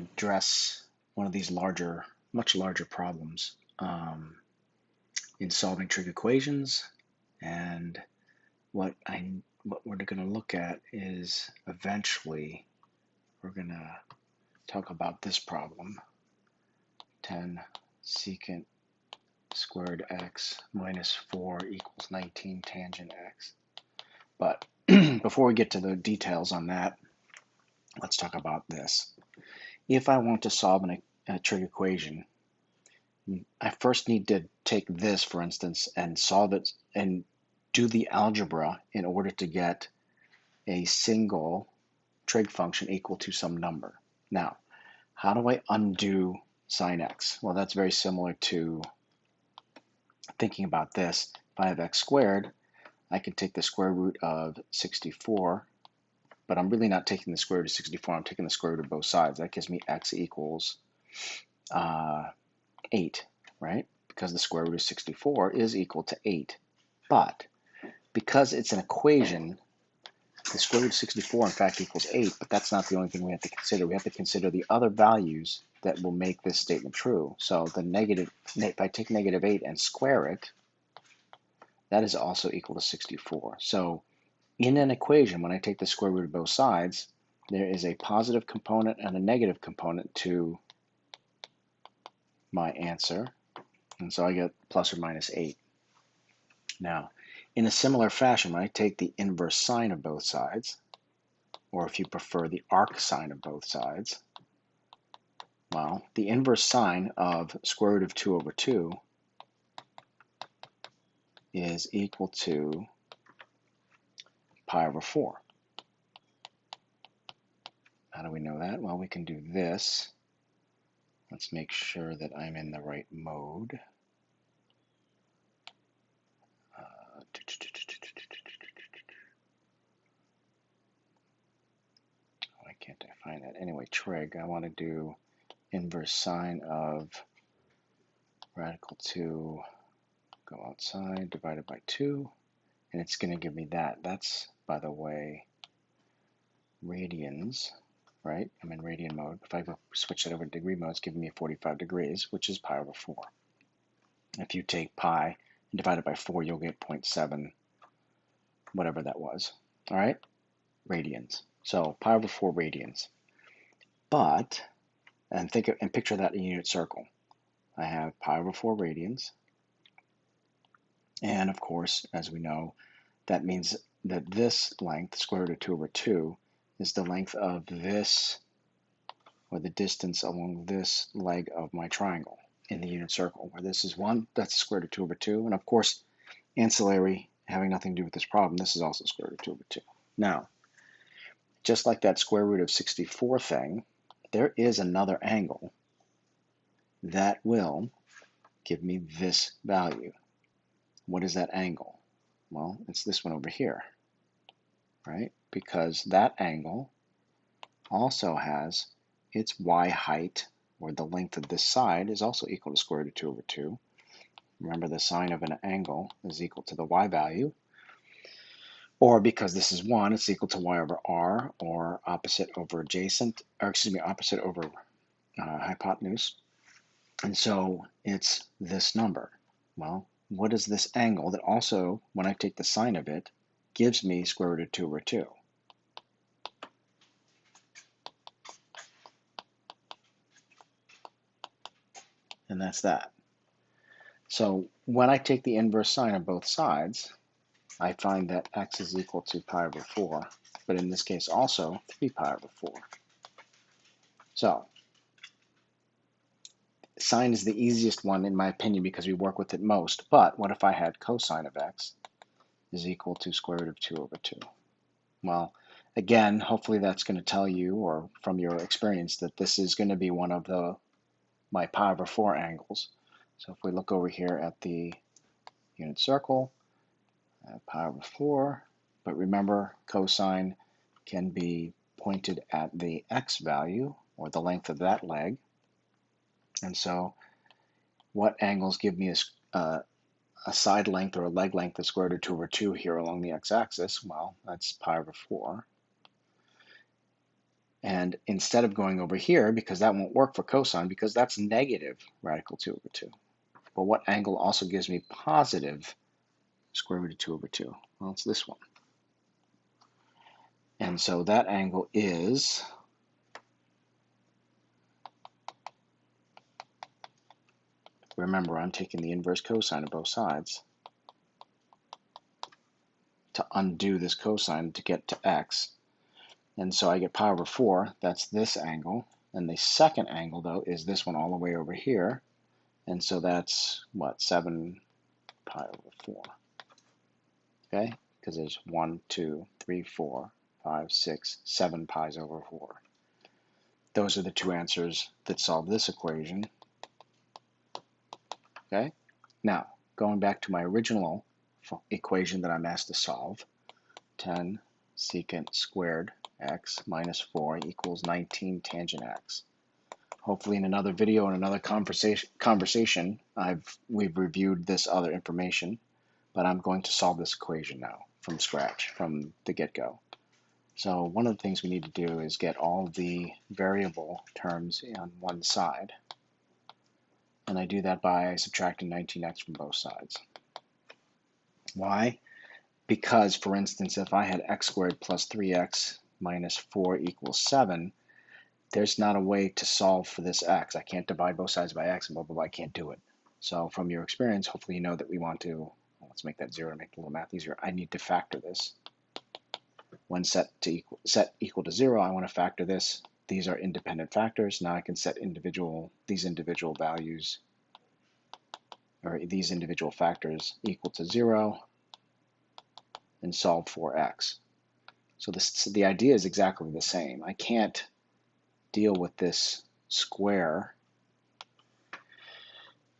address one of these much larger problems in solving trig equations. And what we're going to look at is eventually we're going to talk about this problem, 10 secant squared x minus 4 equals 19 tangent x. But before we get to the details on that, let's talk about this. If I want to solve a trig equation, I first need to take this, for instance, and solve it and do the algebra in order to get a single trig function equal to some number. Now, how do I undo sine x? Well, that's very similar to thinking about this. If I have x squared, I can take the square root of 64, but I'm really not taking the square root of 64, I'm taking the square root of both sides. That gives me x equals 8, right? Because the square root of 64 is equal to 8. But because it's an equation, the square root of 64 in fact equals 8, but that's not the only thing we have to consider. We have to consider the other values that will make this statement true. So if I take negative 8 and square it, that is also equal to 64. So in an equation, when I take the square root of both sides, there is a positive component and a negative component to my answer. And so I get plus or minus 8. Now, in a similar fashion, when I take the inverse sine of both sides, or if you prefer the arc sine of both sides, well, the inverse sine of square root of 2 over 2 is equal to pi over 4. How do we know that? Well, we can do this. Let's make sure that I'm in the right mode. Why can't I find that? Anyway, trig, I want to do inverse sine of radical 2, go outside, divided by 2, and it's going to give me that. That's, by the way, radians, right? I'm in radian mode. If I switch that over to degree mode, it's giving me 45 degrees, which is pi over 4. If you take pi and divide it by 4, you'll get 0.7, whatever that was. All right? Radians. So pi over 4 radians. But, and picture that in a unit circle. I have pi over 4 radians. And of course, as we know, that means that this length, square root of 2 over 2, is the length of this, or the distance along this leg of my triangle in the unit circle, where this is 1, that's the square root of 2 over 2. And of course, ancillary, having nothing to do with this problem, this is also square root of 2 over 2. Now, just like that square root of 64 thing, there is another angle that will give me this value. What is that angle? Well, it's this one over here, right? Because that angle also has its y height, or the length of this side, is also equal to square root of 2 over 2. Remember, the sine of an angle is equal to the y value. Or because this is 1, it's equal to y over r, or opposite over adjacent, or excuse me, opposite over hypotenuse. And so it's this number. Well, what is this angle that also, when I take the sine of it, gives me square root of 2 over 2? And that's that. So when I take the inverse sine of both sides, I find that x is equal to pi over 4, but in this case also 3 pi over 4. So sine is the easiest one in my opinion because we work with it most, but what if I had cosine of x is equal to square root of 2 over 2? Well, again, hopefully that's going to tell you, or from your experience, that this is going to be one of my pi over 4 angles. So if we look over here at the unit circle, pi over 4, but remember cosine can be pointed at the x value, or the length of that leg. And so what angles give me a side length or a leg length of square root of 2 over 2 here along the x-axis? Well, that's pi over 4. And instead of going over here, because that won't work for cosine, because that's negative radical 2 over 2. But what angle also gives me positive square root of 2 over 2? Well, it's this one. And so that angle is remember, I'm taking the inverse cosine of both sides to undo this cosine to get to x. And so I get pi over 4, that's this angle. And the second angle, though, is this one all the way over here. And so that's, what, 7 pi over 4. Okay? Because there's 1, 2, 3, 4, 5, 6, 7 pi's over 4. Those are the two answers that solve this equation. Okay? Now, going back to my original equation that I'm asked to solve, 10 secant squared x minus 4 equals 19 tangent x. Hopefully in another video and another conversation we've reviewed this other information, but I'm going to solve this equation now from scratch, from the get-go. So one of the things we need to do is get all the variable terms on one side. And I do that by subtracting 19x from both sides. Why? Because, for instance, if I had x squared plus 3x minus 4 equals 7, there's not a way to solve for this x. I can't divide both sides by x and blah, blah, blah. I can't do it. So from your experience, hopefully you know that we want to, let's make that 0 to make the little math easier. I need to factor this. When set equal to 0, I want to factor this. These are independent factors. Now I can set these individual values, or these individual factors equal to 0 and solve for x. So the idea is exactly the same. I can't deal with this square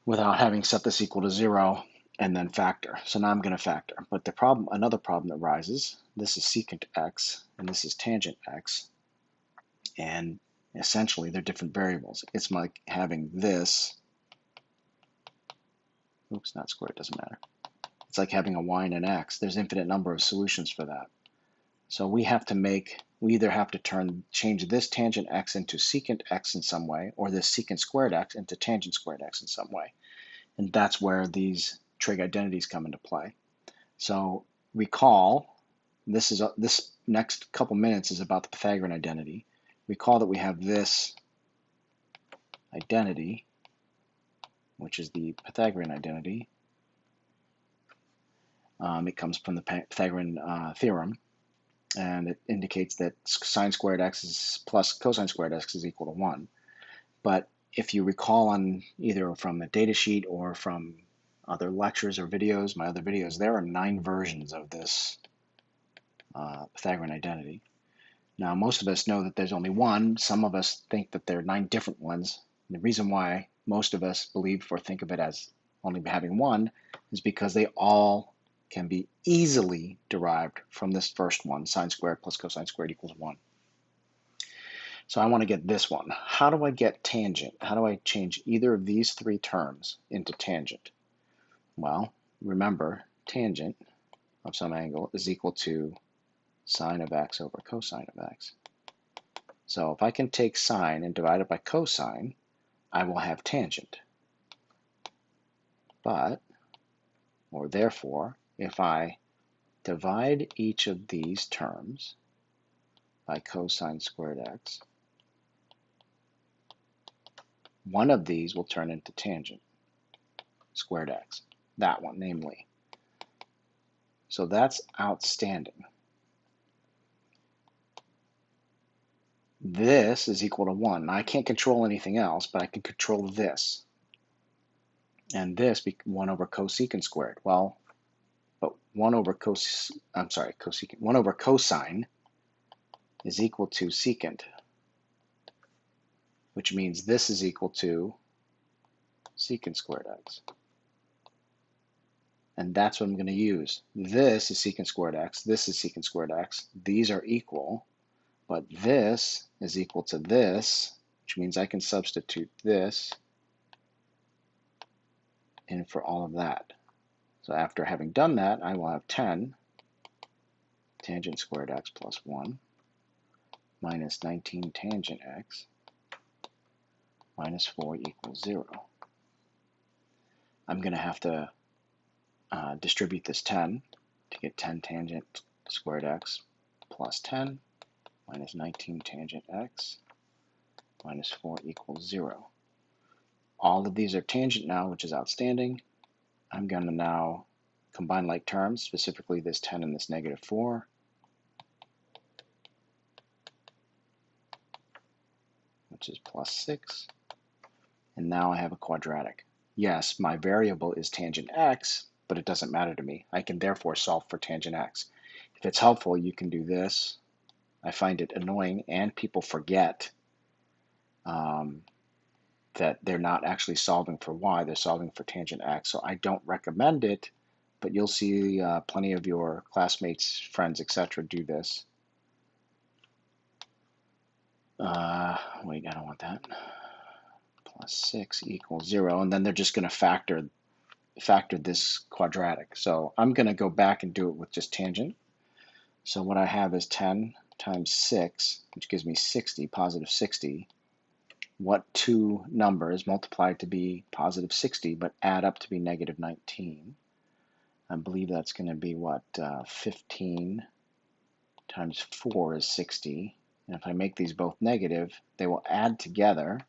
without having set this equal to 0 and then factor. So now I'm going to factor. But the problem, another problem that rises, this is secant x and this is tangent x. And essentially they're different variables. It's like having this, oops, not squared, doesn't matter. It's like having a y and an x. There's infinite number of solutions for that. So we either have to change this tangent x into secant x in some way, or this secant squared x into tangent squared x in some way. And that's where these trig identities come into play. So recall, this next couple minutes is about the Pythagorean identity. Recall that we have this identity, which is the Pythagorean identity. It comes from the Pythagorean theorem, and it indicates that sine squared x plus cosine squared x is equal to 1. But if you recall on either from the data sheet or from other lectures or videos, my other videos, there are 9 versions of this Pythagorean identity. Now, most of us know that there's only one. Some of us think that there are 9 different ones. And the reason why most of us believe or think of it as only having one is because they all can be easily derived from this first one, sine squared plus cosine squared equals 1. So I want to get this one. How do I get tangent? How do I change either of these 3 terms into tangent? Well, remember, tangent of some angle is equal to sine of x over cosine of x. So if I can take sine and divide it by cosine, I will have tangent. Therefore, if I divide each of these terms by cosine squared x, one of these will turn into tangent squared x. That one, namely. So that's outstanding. This is equal to 1. Now, I can't control anything else, but I can control this. And this, 1 over cosecant squared. Well, but 1 over cosine is equal to secant, which means this is equal to secant squared x. And that's what I'm going to use. This is secant squared x. This is secant squared x. These are equal, but this is equal to this, which means I can substitute this in for all of that. So after having done that, I will have 10 tangent squared x plus 1 minus 19 tangent x minus 4 equals 0. I'm going to have to distribute this 10 to get 10 tangent squared x plus 10 minus 19 tangent x minus 4 equals 0. All of these are tangent now, which is outstanding. I'm going to now combine like terms, specifically this 10 and this negative 4. Which is plus 6. And now I have a quadratic. Yes, my variable is tangent x, but it doesn't matter to me. I can therefore solve for tangent x. If it's helpful, you can do this. I find it annoying, and people forget that they're not actually solving for y, they're solving for tangent x. So I don't recommend it, but you'll see plenty of your classmates, friends, etc. do this. Wait, I don't want that. Plus 6 equals 0, and then they're just going to factor this quadratic. So I'm going to go back and do it with just tangent. So what I have is 10 times 6, which gives me 60, positive 60. What two numbers multiply to be positive 60 but add up to be negative 19? I believe that's going to be what, 15 times 4 is 60. And if I make these both negative, they will add together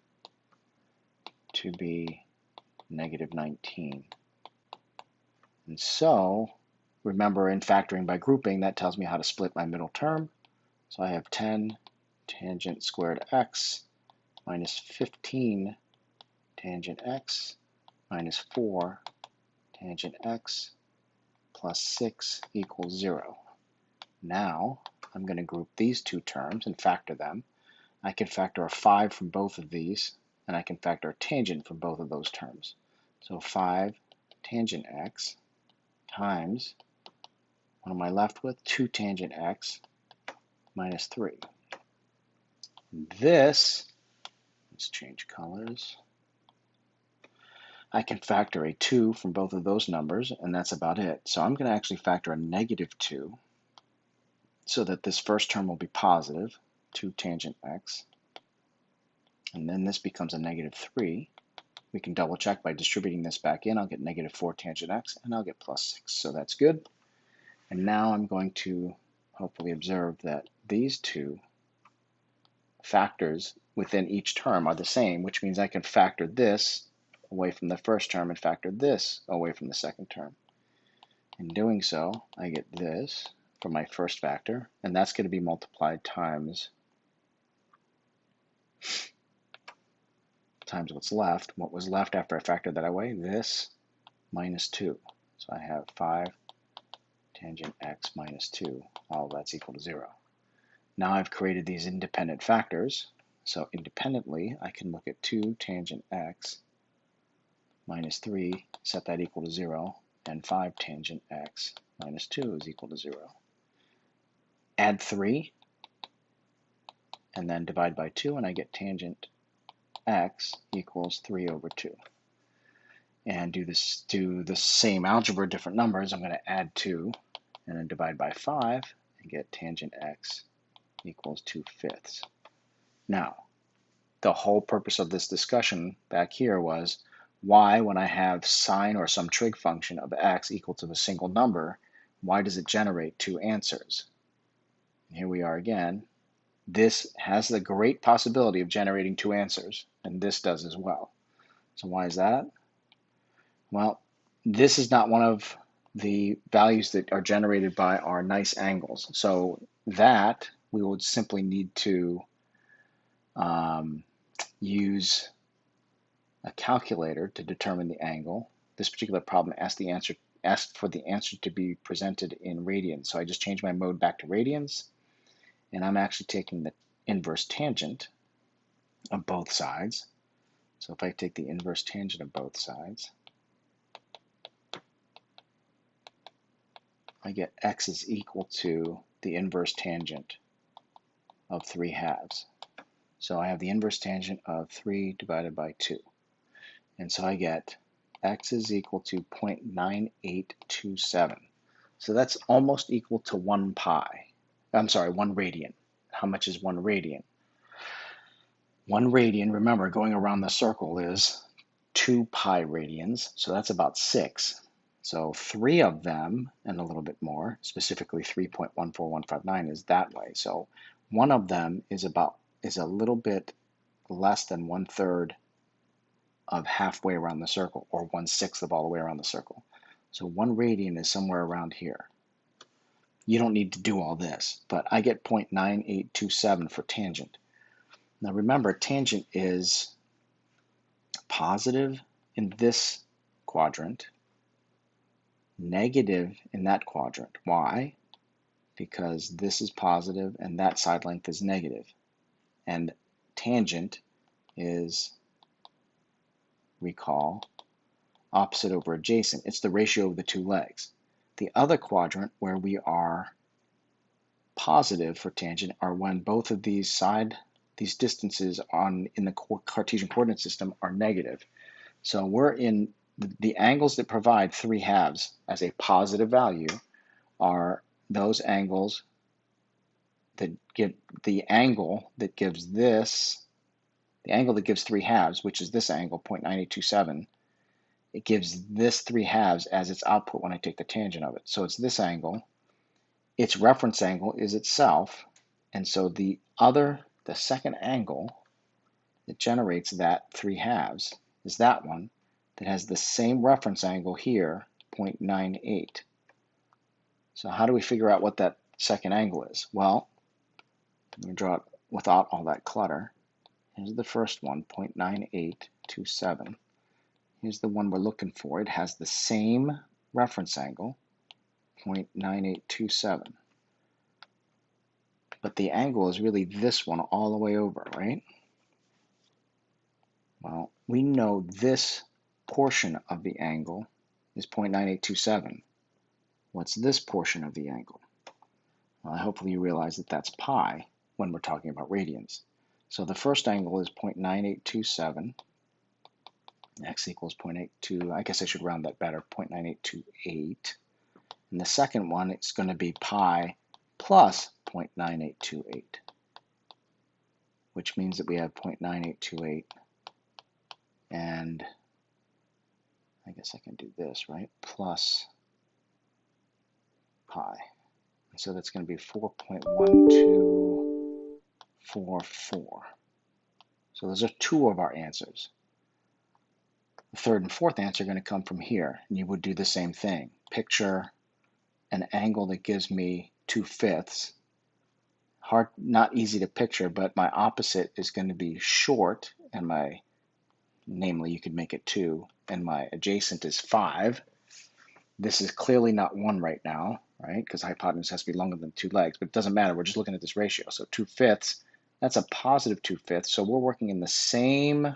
to be negative 19. And so, remember in factoring by grouping, that tells me how to split my middle term. So I have 10 tangent squared x minus 15 tangent x minus 4 tangent x plus 6 equals 0. Now, I'm going to group these two terms and factor them. I can factor a 5 from both of these, and I can factor a tangent from both of those terms. So 5 tangent x times, what am I left with? 2 tangent x minus 3. This, let's change colors. I can factor a 2 from both of those numbers, and that's about it. So I'm going to actually factor a negative 2 so that this first term will be positive, 2 tangent x. And then this becomes a negative 3. We can double check by distributing this back in. I'll get negative 4 tangent x, and I'll get plus 6. So that's good. And now I'm going to hopefully observe that these two factors within each term are the same, which means I can factor this away from the first term and factor this away from the second term. In doing so, I get this for my first factor, and that's going to be multiplied times what's left. What was left after I factored that away? This minus 2. So I have 5 tangent x minus 2. All of that's equal to 0. Now I've created these independent factors. So independently, I can look at 2 tangent x minus 3, set that equal to 0, and 5 tangent x minus 2 is equal to 0. Add 3, and then divide by 2, and I get tangent x equals 3 over 2. And do the same algebra, different numbers. I'm going to add 2, and then divide by 5, and get tangent x equals 2/5. Now, the whole purpose of this discussion back here was why, when I have sine or some trig function of x equal to a single number, why does it generate two answers? And here we are again. This has the great possibility of generating two answers, and this does as well. So why is that? Well, this is not one of the values that are generated by our nice angles. So that we would simply need to use a calculator to determine the angle. This particular problem asked for the answer to be presented in radians. So I just changed my mode back to radians, and I'm actually taking the inverse tangent of both sides. So if I take the inverse tangent of both sides, I get x is equal to the inverse tangent of 3/2. So I have the inverse tangent of 3 divided by 2. And so I get x is equal to 0.9827. So that's almost equal to 1 radian. How much is 1 radian? 1 radian, remember, going around the circle is 2 pi radians, so that's about 6. So 3 of them, and a little bit more, specifically 3.14159 is that way. So one of them is a little bit less than 1/3 of halfway around the circle, or 1/6 of all the way around the circle. So 1 radian is somewhere around here. You don't need to do all this, but I get 0.9827 for tangent. Now remember, tangent is positive in this quadrant, negative in that quadrant. Why? Because this is positive and that side length is negative. And tangent is, recall, opposite over adjacent. It's the ratio of the two legs. The other quadrant where we are positive for tangent are when both of these distances in the Cartesian coordinate system are negative. So we're in the angles that provide 3/2 as a positive value are those angles that give the angle that gives 3/2, which is this angle, 0.9827. It gives this 3/2 as its output when I take the tangent of it. So it's this angle. Its reference angle is itself, and so the second angle that generates that 3/2 is that one that has the same reference angle here, 0.98. So how do we figure out what that second angle is? Well, I'm going to draw it without all that clutter. Here's the first one, 0.9827. Here's the one we're looking for. It has the same reference angle, 0.9827. But the angle is really this one all the way over, right? Well, we know this portion of the angle is 0.9827. What's this portion of the angle? Well, hopefully you realize that that's pi when we're talking about radians. So the first angle is 0.9827. X equals 0.82. I guess I should round that better, 0.9828. And the second one, it's going to be pi plus 0.9828, which means that we have 0.9828. And I guess I can do this, right? Plus pi. And so that's going to be 4.1244. So those are 2 of our answers. The third and fourth answer are going to come from here. And you would do the same thing. Picture an angle that gives me 2/5. Not easy to picture, but my opposite is going to be short, and namely you could make it 2, and my adjacent is 5. This is clearly not 1 right now, right? Because hypotenuse has to be longer than 2 legs, but it doesn't matter. We're just looking at this ratio. So 2/5, that's a positive 2/5. So we're working in the same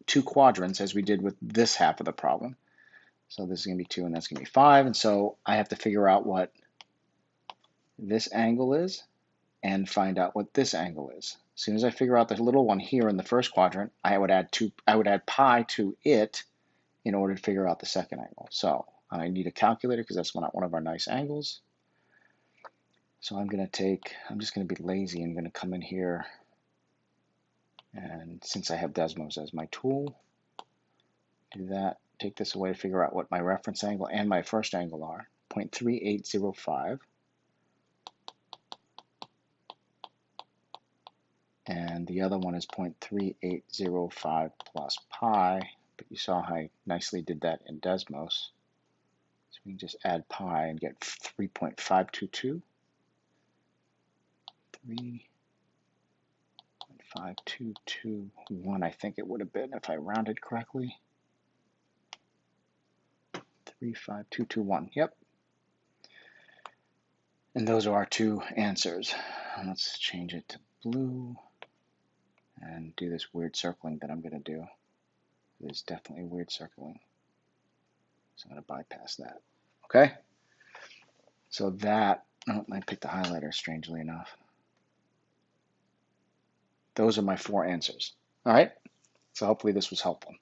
2 quadrants as we did with this half of the problem. So this is going to be 2 and that's going to be 5. And so I have to figure out what this angle is and find out what this angle is. As soon as I figure out the little one here in the first quadrant, I would add pi to it in order to figure out the second angle. So I need a calculator because that's not one of our nice angles. So I'm just going to be lazy. I'm going to come in here, and since I have Desmos as my tool, do that. Take this away to figure out what my reference angle and my first angle are. 0.3805. And the other one is 0.3805 plus pi, but you saw how I nicely did that in Desmos. So we can just add pi and get 3.522. 3.5221, I think it would have been if I rounded correctly. 3.5221, yep. And those are our 2 answers. Let's change it to blue and do this weird circling that I'm going to do. There's definitely weird circling. So I'm going to bypass that. Okay? So that, I picked the highlighter strangely enough. Those are my 4 answers. All right? So hopefully this was helpful.